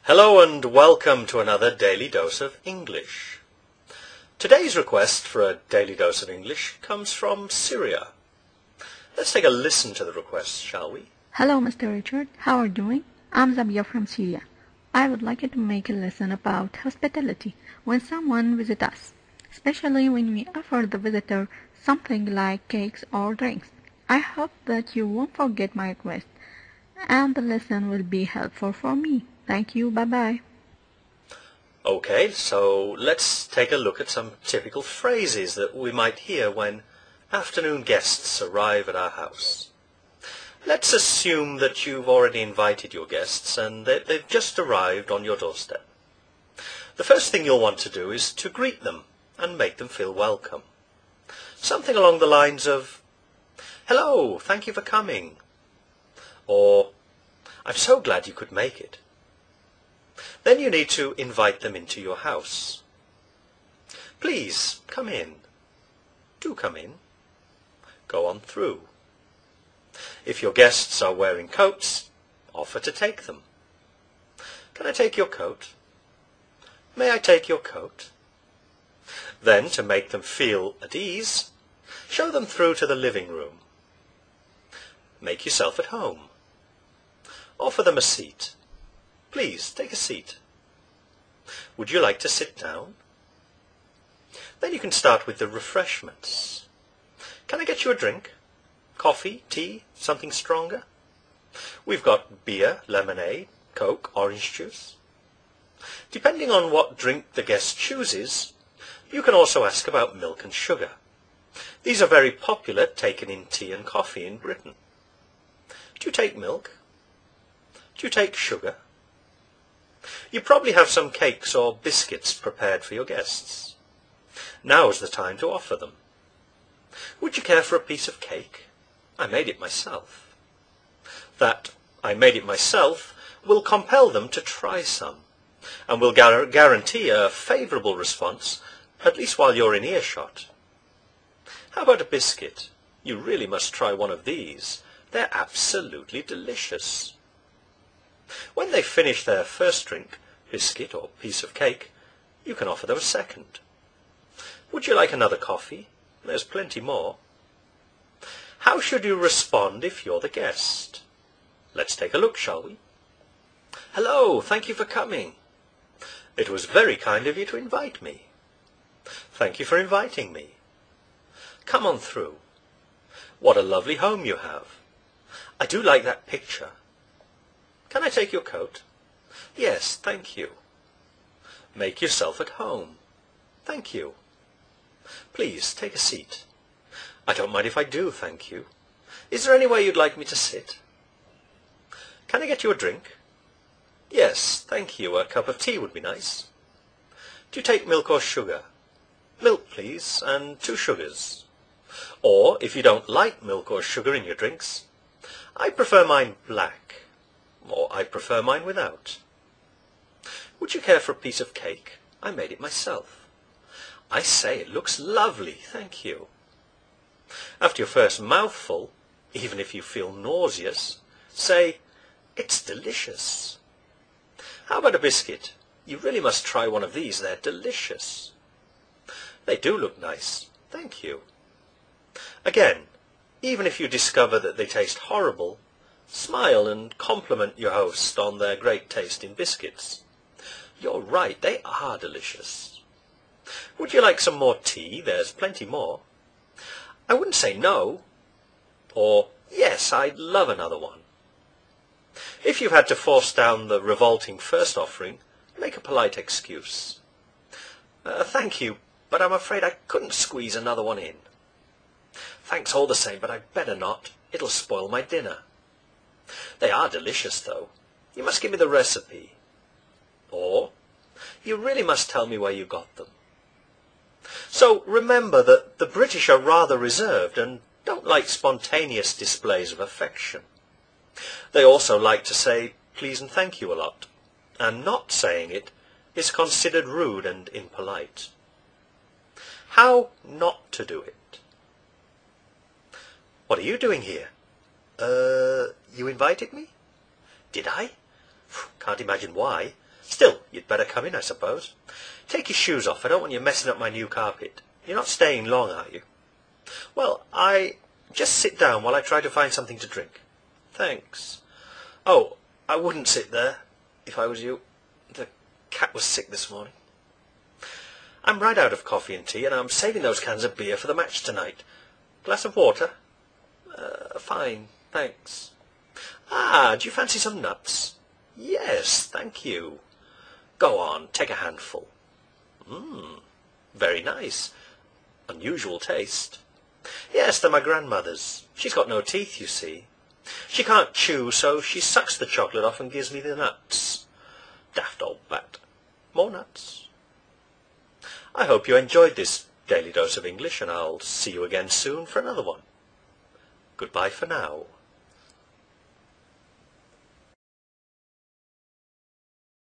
Hello and welcome to another Daily Dose of English. Today's request for a Daily Dose of English comes from Syria. Let's take a listen to the request, shall we? Hello, Mr. Richard. How are you doing? I'm Zabia from Syria. I would like you to make a lesson about hospitality when someone visits us, especially when we offer the visitor something like cakes or drinks. I hope that you won't forget my request, and the lesson will be helpful for me. Thank you. Bye-bye. Okay, so let's take a look at some typical phrases that we might hear when afternoon guests arrive at our house. Let's assume that you've already invited your guests and they've just arrived on your doorstep. The first thing you'll want to do is to greet them and make them feel welcome. Something along the lines of, "Hello, thank you for coming," or "I'm so glad you could make it." Then you need to invite them into your house. "Please, come in. Do come in. Go on through." If your guests are wearing coats, offer to take them. "Can I take your coat? May I take your coat?" Then, to make them feel at ease, show them through to the living room. Make yourself at home. Offer them a seat. "Please, take a seat. Would you like to sit down?" Then you can start with the refreshments. "Can I get you a drink? Coffee, tea, something stronger? We've got beer, lemonade, Coke, orange juice." Depending on what drink the guest chooses, you can also ask about milk and sugar. These are very popular, taken in tea and coffee in Britain. "Do you take milk? Do you take sugar?" You probably have some cakes or biscuits prepared for your guests. Now is the time to offer them. "Would you care for a piece of cake? I made it myself." That "I made it myself" will compel them to try some, and will guarantee a favourable response, at least while you're in earshot. "How about a biscuit? You really must try one of these. They're absolutely delicious." When they finish their first drink, biscuit or piece of cake, you can offer them a second. "Would you like another coffee? There's plenty more." How should you respond if you're the guest? Let's take a look, shall we? "Hello, thank you for coming. It was very kind of you to invite me." "Thank you for inviting me." "Come on through. What a lovely home you have. I do like that picture. Can I take your coat?" "Yes, thank you." "Make yourself at home." "Thank you." "Please, take a seat." "I don't mind if I do, thank you. Is there anywhere you'd like me to sit?" "Can I get you a drink?" "Yes, thank you. A cup of tea would be nice." "Do you take milk or sugar?" "Milk, please, and 2 sugars." Or, if you don't like milk or sugar in your drinks, "I prefer mine black," or "I prefer mine without." "Would you care for a piece of cake? I made it myself." "I say, it looks lovely, thank you." After your first mouthful, even if you feel nauseous, say, "It's delicious." "How about a biscuit? You really must try one of these, they're delicious." "They do look nice, thank you." Again, even if you discover that they taste horrible, smile and compliment your host on their great taste in biscuits. "You're right, they are delicious." "Would you like some more tea? There's plenty more." "I wouldn't say no." Or, "Yes, I'd love another one." If you've had to force down the revolting first offering, make a polite excuse. "Thank you, but I'm afraid I couldn't squeeze another one in." "Thanks all the same, but I'd better not. It'll spoil my dinner." "They are delicious, though. You must give me the recipe." Or, "You really must tell me where you got them." So remember that the British are rather reserved and don't like spontaneous displays of affection. They also like to say please and thank you a lot, and not saying it is considered rude and impolite. How not to do it? "What are you doing here?" You invited me?" "Did I? Can't imagine why. Still, you'd better come in, I suppose. Take your shoes off. I don't want you messing up my new carpet. You're not staying long, are you? Well, just sit down while I try to find something to drink. Thanks. Oh, I wouldn't sit there, if I was you. The cat was sick this morning. I'm right out of coffee and tea, and I'm saving those cans of beer for the match tonight. Glass of water? Fine, thanks. Do you fancy some nuts? Yes, thank you. Go on, take a handful. Very nice. Unusual taste. Yes, they're my grandmother's. She's got no teeth, you see. She can't chew, so she sucks the chocolate off and gives me the nuts. Daft old bat. More nuts. I hope you enjoyed this daily dose of English, and I'll see you again soon for another one. Goodbye for now.